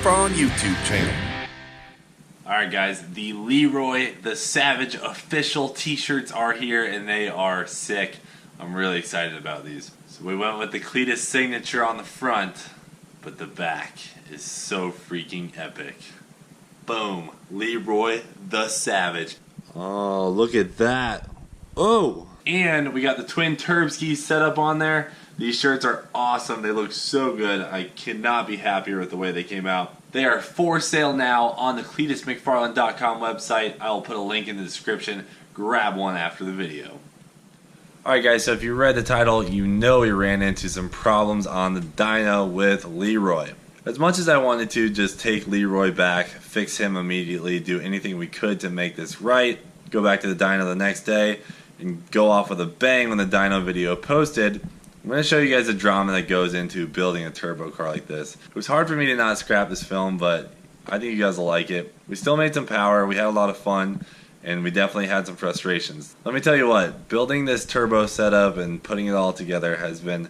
McFarland YouTube channel. Alright guys, the Leroy the Savage official t-shirts are here and they are sick. I'm really excited about these. So we went with the Cleetus signature on the front, but the back is so freaking epic. Boom, Leroy the Savage. Oh, look at that. Oh! And we got the twin turb skis set up on there. These shirts are awesome. They look so good. I cannot be happier with the way they came out. They are for sale now on the CleetusMcFarland.com website. I will put a link in the description. Grab one after the video. Alright guys, so if you read the title, you know we ran into some problems on the dyno with Leroy. As much as I wanted to just take Leroy back, fix him immediately, do anything we could to make this right, go back to the dyno the next day, and go off with a bang when the dyno video posted, I'm going to show you guys the drama that goes into building a turbo car like this. It was hard for me to not scrap this film, but I think you guys will like it. We still made some power, we had a lot of fun, and we definitely had some frustrations. Let me tell you what, building this turbo setup and putting it all together has been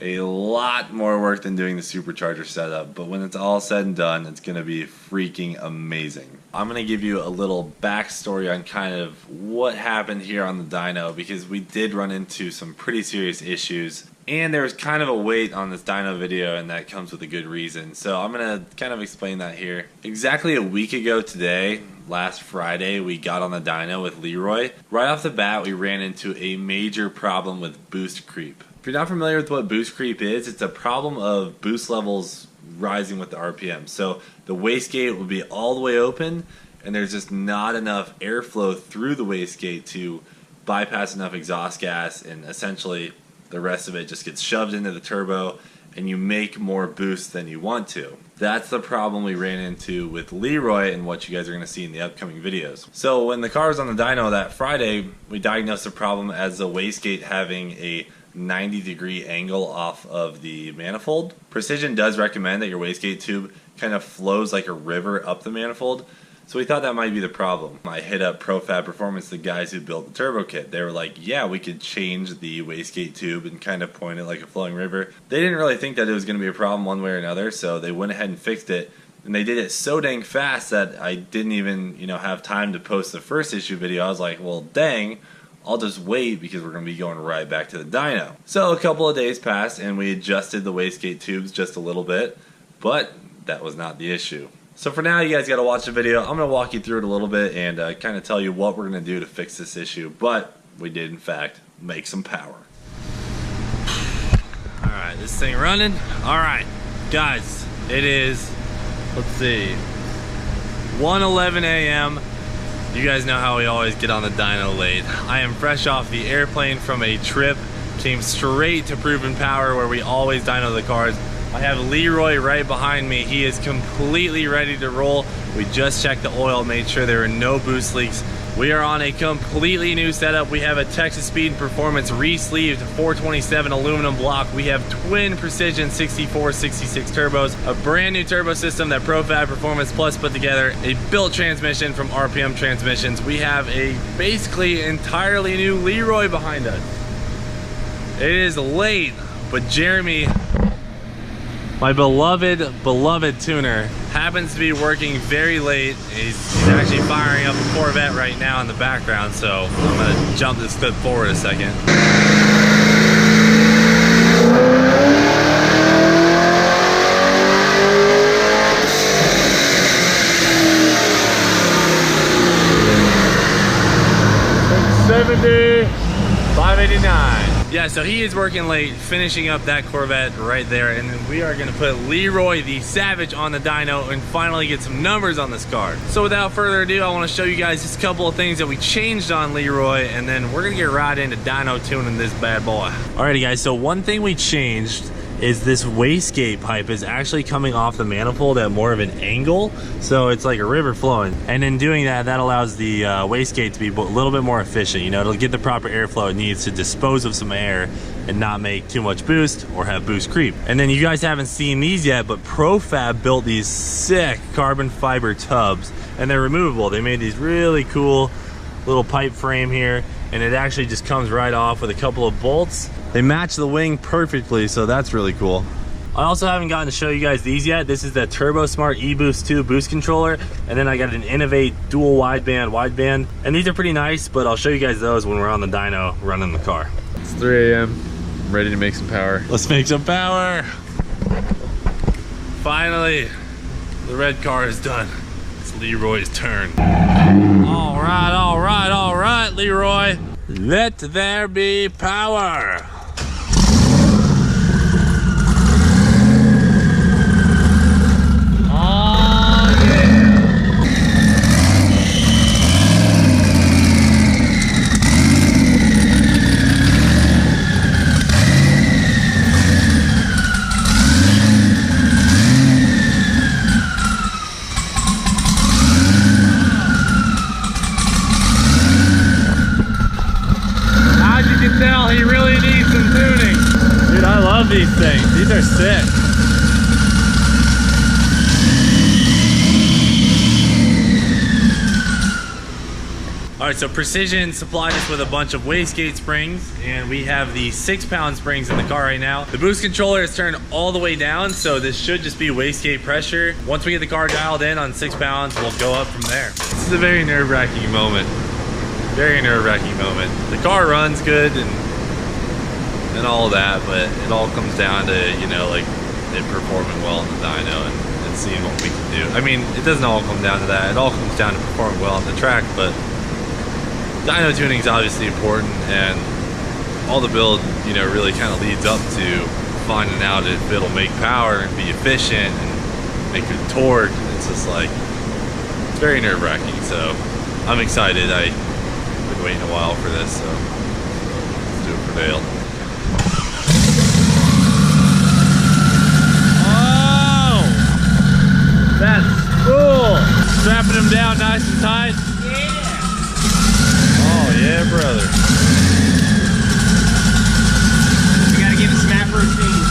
a lot more work than doing the supercharger setup, but when it's all said and done, it's going to be freaking amazing. I'm going to give you a little backstory on kind of what happened here on the dyno, because we did run into some pretty serious issues, and there's kind of a wait on this dyno video, and that comes with a good reason. So I'm going to kind of explain that here. Exactly a week ago today, last Friday, we got on the dyno with Leroy. Right off the bat, we ran into a major problem with boost creep. If you're not familiar with what boost creep is, it's a problem of boost levels rising with the RPM. So the wastegate will be all the way open, and there's just not enough airflow through the wastegate to bypass enough exhaust gas, and essentially the rest of it just gets shoved into the turbo and you make more boost than you want to. That's the problem we ran into with Leroy and what you guys are going to see in the upcoming videos. So when the car was on the dyno that Friday, we diagnosed the problem as the wastegate having a 90-degree angle off of the manifold. Precision does recommend that your wastegate tube kind of flows like a river up the manifold, so we thought that might be the problem. I hit up ProFab Performance, the guys who built the turbo kit. They were like, yeah, we could change the wastegate tube and kind of point it like a flowing river. They didn't really think that it was going to be a problem one way or another, so they went ahead and fixed it. And they did it so dang fast that I didn't even, have time to post the first issue video. I was like, well, dang, I'll just wait because we're going to be going right back to the dyno. So a couple of days passed and we adjusted the wastegate tubes just a little bit, but that was not the issue. So for now, you guys got to watch the video. I'm going to walk you through it a little bit and kind of tell you what we're going to do to fix this issue, but we did in fact make some power. Alright, this thing running. Alright, guys, it is, let's see, 1:11 a.m. You guys know how we always get on the dyno late. I am fresh off the airplane from a trip, came straight to Proven Power where we always dyno the cars. I have Leroy right behind me. He is completely ready to roll. We just checked the oil, made sure there are no boost leaks. We are on a completely new setup. We have a Texas Speed and Performance re-sleeved 427 aluminum block. We have twin Precision 64-66 turbos, a brand new turbo system that ProFab Performance Plus put together, a built transmission from RPM Transmissions. We have a basically entirely new Leroy behind us. It is late, but Jeremy, my beloved tuner, happens to be working very late. He's actually firing up a Corvette right now in the background, so I'm gonna jump this clip forward a second. $670, $589. Yeah, so he is working late, finishing up that Corvette right there, and then we are gonna put Leroy the Savage on the dyno and finally get some numbers on this car. So without further ado, I wanna show you guys just a couple of things that we changed on Leroy, and then we're gonna get right into dyno tuning this bad boy. Alrighty guys, so one thing we changed is this wastegate pipe is actually coming off the manifold at more of an angle, so it's like a river flowing. And in doing that, that allows the wastegate to be a little bit more efficient. It'll get the proper airflow it needs to dispose of some air and not make too much boost or have boost creep. And then you guys haven't seen these yet, but ProFab built these sick carbon fiber tubs, and they're removable. They made these really cool little pipe frame here, and it actually just comes right off with a couple of bolts. They match the wing perfectly, so that's really cool. I also haven't gotten to show you guys these yet. This is the Turbo Smart eBoost 2 boost controller, and then I got an Innovate dual wideband, and these are pretty nice, but I'll show you guys those when we're on the dyno running the car. It's 3 a.m. I'm ready to make some power. Let's make some power. Finally, the red car is done. It's Leroy's turn. All right, Leroy. Let there be power. He really needs some tuning. Dude, I love these things. These are sick. Alright, so Precision supplied us with a bunch of wastegate springs, and we have the 6-pound springs in the car right now. The boost controller is turned all the way down, so this should just be wastegate pressure. Once we get the car dialed in on 6 pounds, we'll go up from there. This is a very nerve-wracking moment. Very nerve-wracking moment. The car runs good and all that, but it all comes down to, you know, like it performing well in the dyno and seeing what we can do. I mean, it doesn't all come down to that. It all comes down to performing well on the track, but dyno tuning is obviously important, and all the build, you know, really kind of leads up to finding out if it'll make power and be efficient and make good torque. It's just like, it's very nerve-wracking, so I'm excited. I've been waiting a while for this, so let's do it for Dale. That's cool. Strapping him down nice and tight. Yeah. Oh yeah, brother. We gotta give it snap routine.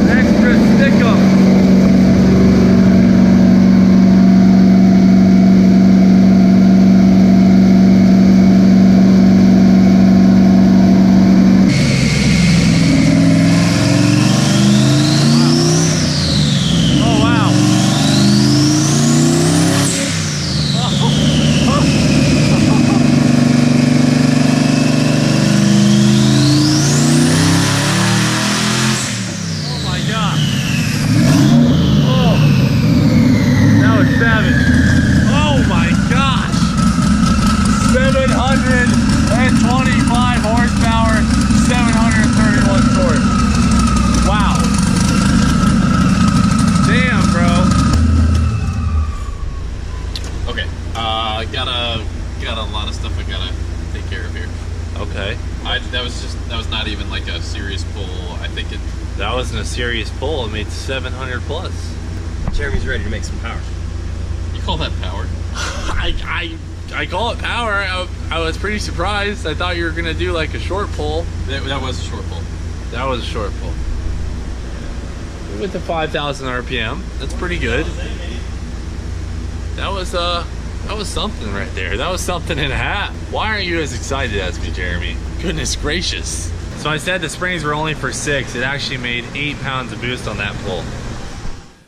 Extra stickum. Got a lot of stuff I gotta take care of here. Okay. That was not even like a serious pull. I think it. That wasn't a serious pull. It made 700 plus. Jeremy's ready to make some power. You call that power? I call it power. I was pretty surprised. I thought you were gonna do like a short pull. That was a short pull. That was a short pull. We went to 5,000 RPM. That's pretty good. That was something right there. That was something and a half. Why aren't you as excited as me, Jeremy? Goodness gracious. So I said the springs were only for 6. It actually made 8 pounds of boost on that pull.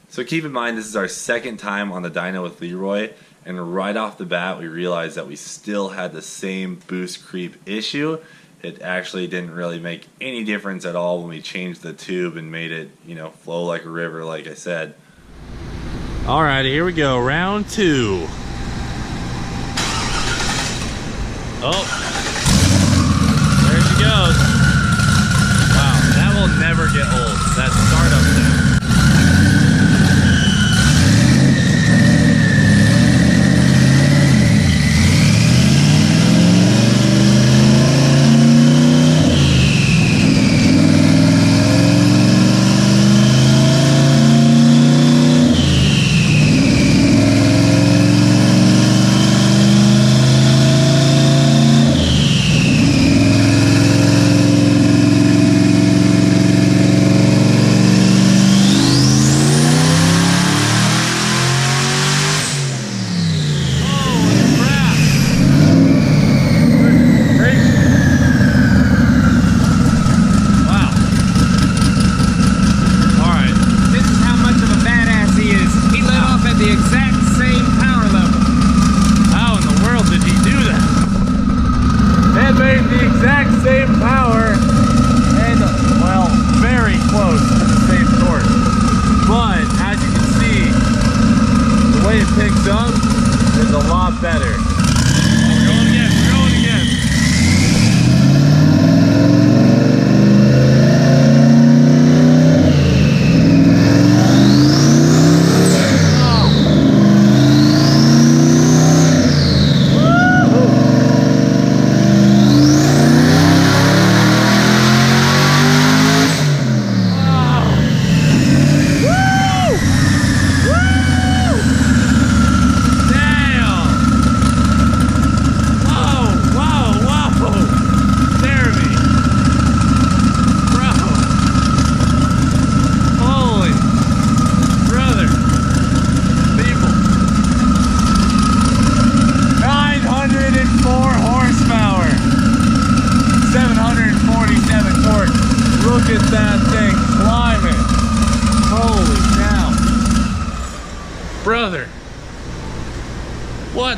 So keep in mind, this is our second time on the dyno with Leroy, and right off the bat we realized that we still had the same boost creep issue. It actually didn't really make any difference at all when we changed the tube and made it, you know, flow like a river, like I said. Alright, here we go, round 2. Oh, there she goes. Wow, that will never get old. That startup thing.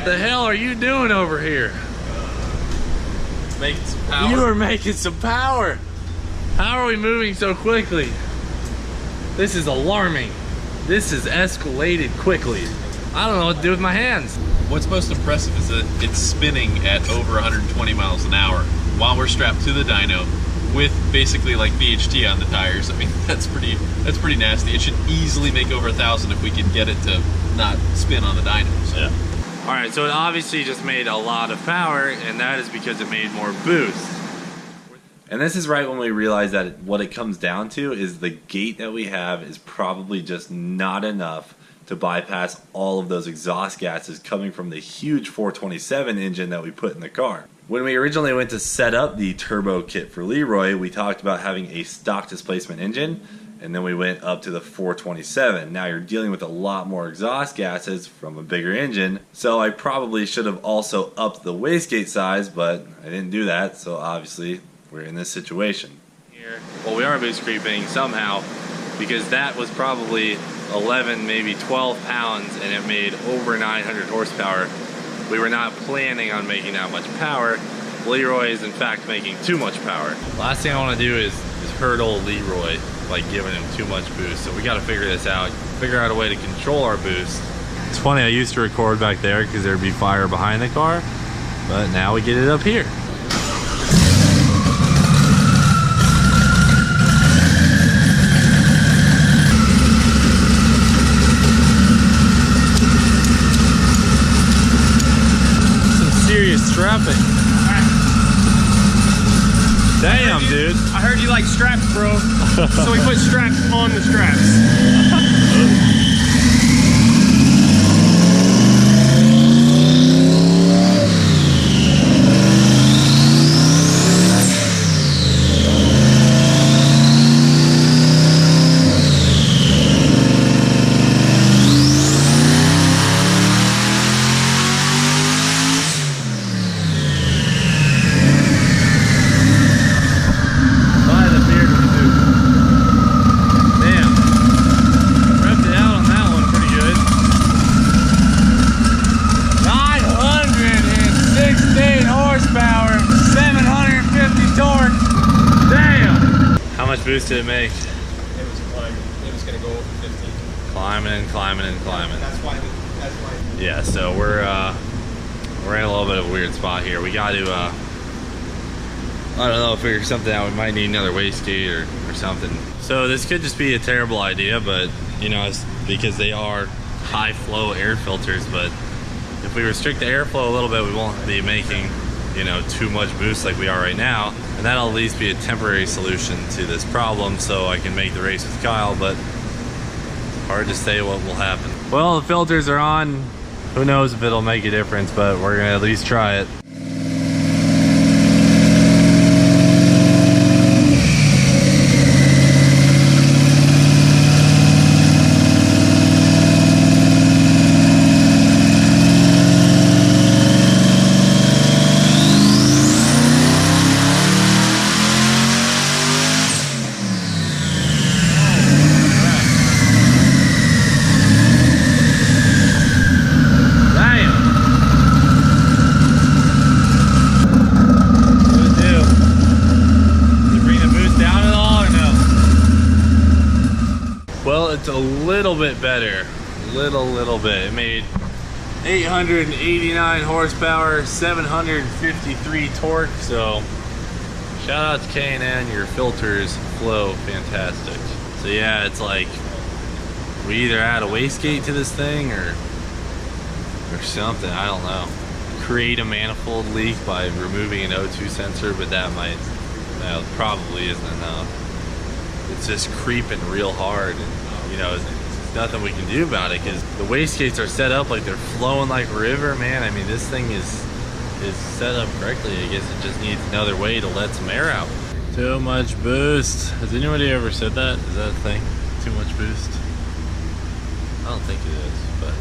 What the hell are you doing over here? Making some power. You are making some power. How are we moving so quickly? This is alarming. This has escalated quickly. I don't know what to do with my hands. What's most impressive is that it's spinning at over 120 miles an hour while we're strapped to the dyno with basically like VHT on the tires. I mean, that's pretty nasty. It should easily make over 1,000 if we can get it to not spin on the dyno. So. Yeah. All right, so it obviously just made a lot of power, and that is because it made more boost. And this is right when we realize that what it comes down to is the gate that we have is probably just not enough to bypass all of those exhaust gases coming from the huge 427 engine that we put in the car. When we originally went to set up the turbo kit for Leroy, we talked about having a stock displacement engine, and then we went up to the 427. Now you're dealing with a lot more exhaust gases from a bigger engine, so I probably should have also upped the wastegate size, but I didn't do that, so obviously we're in this situation. Here, well, we are boost creeping somehow because that was probably 11, maybe 12 pounds, and it made over 900 horsepower. We were not planning on making that much power. Leroy is in fact making too much power. Last thing I want to do is hurdle Leroy, like giving him too much boost. So we got to figure this out, figure out a way to control our boost. It's funny, I used to record back there because there'd be fire behind the car, but now we get it up here. Strapping. Damn, dude. I heard you like straps, bro. So we put straps on the straps. Boost did it make? It was climbing. It was going to go over 15. Climbing and climbing and climbing. That's why. Yeah, so we're in a little bit of a weird spot here. We got to I don't know, figure something out. We might need another wastegate or something. So this could just be a terrible idea, but you know, it's because they are high flow air filters. But if we restrict the airflow a little bit, we won't be making, you know, too much boost like we are right now, and that'll at least be a temporary solution to this problem so I can make the race with Kyle, but hard to say what will happen. Well, the filters are on. Who knows if it'll make a difference, but we're gonna at least try it. It's a little bit better, little bit. It made 889 horsepower, 753 torque. So shout out to K&N, your filters flow fantastic. So yeah, it's like we either add a wastegate to this thing or something, I don't know. Create a manifold leak by removing an O2 sensor, but that probably isn't enough. It's just creeping real hard, and you know, there's nothing we can do about it because the wastegates are set up like they're flowing like a river, man. I mean, this thing is set up correctly. I guess it just needs another way to let some air out. Too much boost. Has anybody ever said that? Is that a thing? Too much boost? I don't think it is, but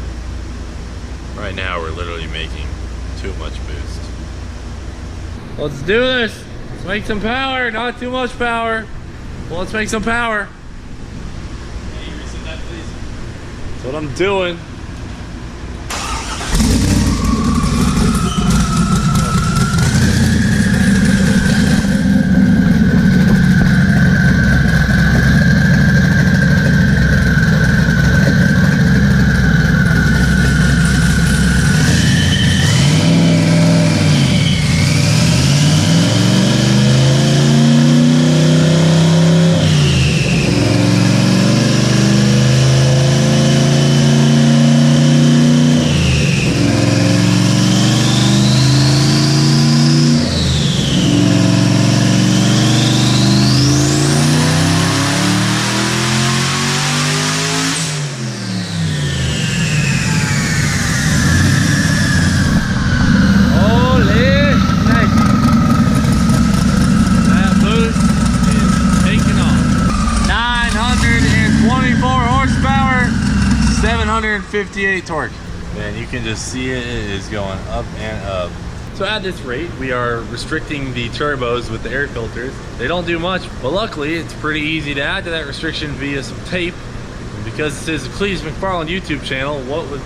right now we're literally making too much boost. Let's do this. Let's make some power, not too much power. Well, let's make some power. That's what I'm doing. 258 torque. And you can just see it is going up and up. So at this rate, we are restricting the turbos with the air filters. They don't do much, but luckily it's pretty easy to add to that restriction via some tape. And because this is a Cleetus McFarland YouTube channel, what would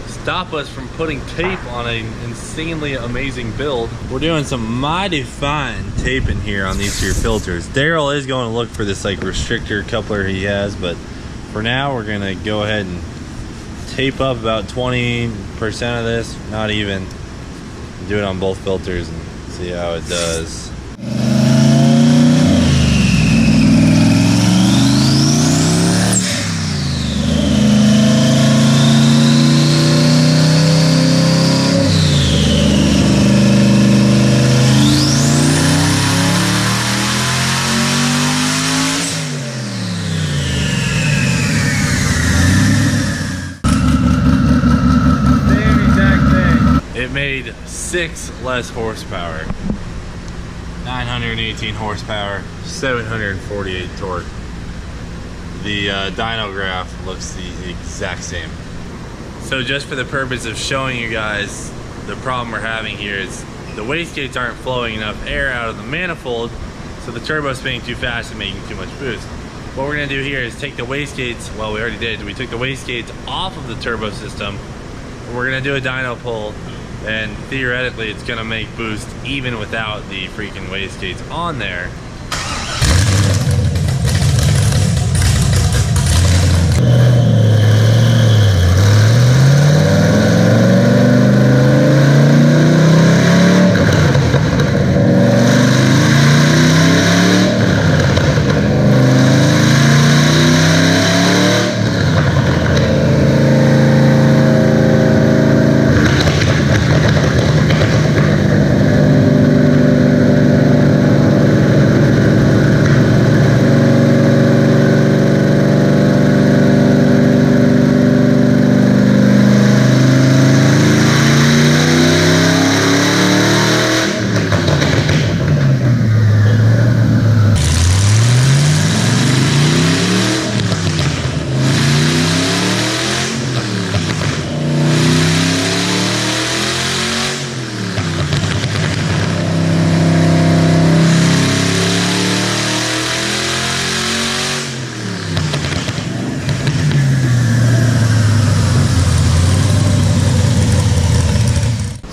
stop us from putting tape on an insanely amazing build? We're doing some mighty fine taping here on these two filters. Daryl is going to look for this like restrictor coupler he has, but for now we're gonna go ahead and tape up about 20% of this, not even. Do it on both filters and see how it does. It made 6 less horsepower, 918 horsepower, 748 torque. The dyno graph looks the exact same. So just for the purpose of showing you guys the problem we're having here is the wastegates aren't flowing enough air out of the manifold, so the turbo's spinning too fast and making too much boost. What we're gonna do here is take the wastegates, well we already did, we took the wastegates off of the turbo system. We're gonna do a dyno pull, and theoretically it's gonna make boost even without the freaking wastegates on there.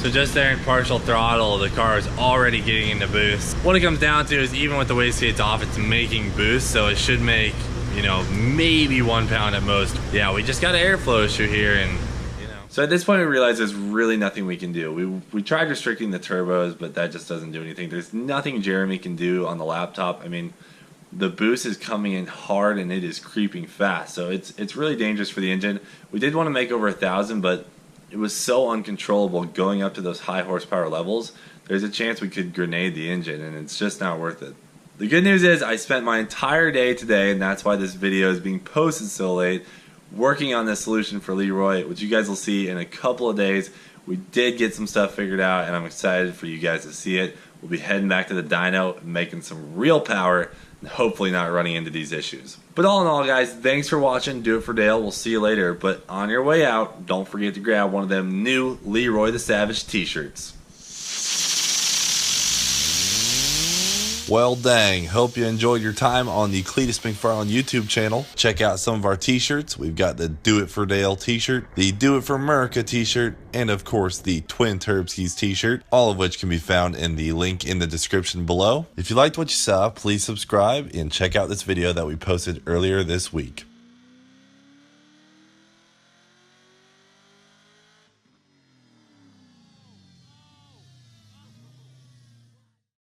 So just there in partial throttle, the car is already getting into boost. What it comes down to is even with the wastegates off, it's making boost, so it should make, you know, maybe 1 pound at most. Yeah, we just got an airflow issue here, and you know. So at this point we realize there's really nothing we can do. We tried restricting the turbos, but that just doesn't do anything. There's nothing Jeremy can do on the laptop. I mean, the boost is coming in hard and it is creeping fast, so it's really dangerous for the engine. We did want to make over 1,000, but it was so uncontrollable going up to those high horsepower levels. There's a chance we could grenade the engine, and it's just not worth it. The good news is I spent my entire day today, and that's why this video is being posted so late, working on this solution for Leroy, which you guys will see in a couple of days. We did get some stuff figured out, and I'm excited for you guys to see it. We'll be heading back to the dyno and making some real power, and hopefully not running into these issues. But all in all, guys, thanks for watching. Do it for Dale. We'll see you later. But on your way out, don't forget to grab one of them new Leroy the Savage t-shirts. Well, dang. Hope you enjoyed your time on the Cleetus McFarland YouTube channel. Check out some of our t-shirts. We've got the Do It For Dale t-shirt, the Do It For America t-shirt, and of course the Twin Turbskis t-shirt, all of which can be found in the link in the description below. If you liked what you saw, please subscribe and check out this video that we posted earlier this week.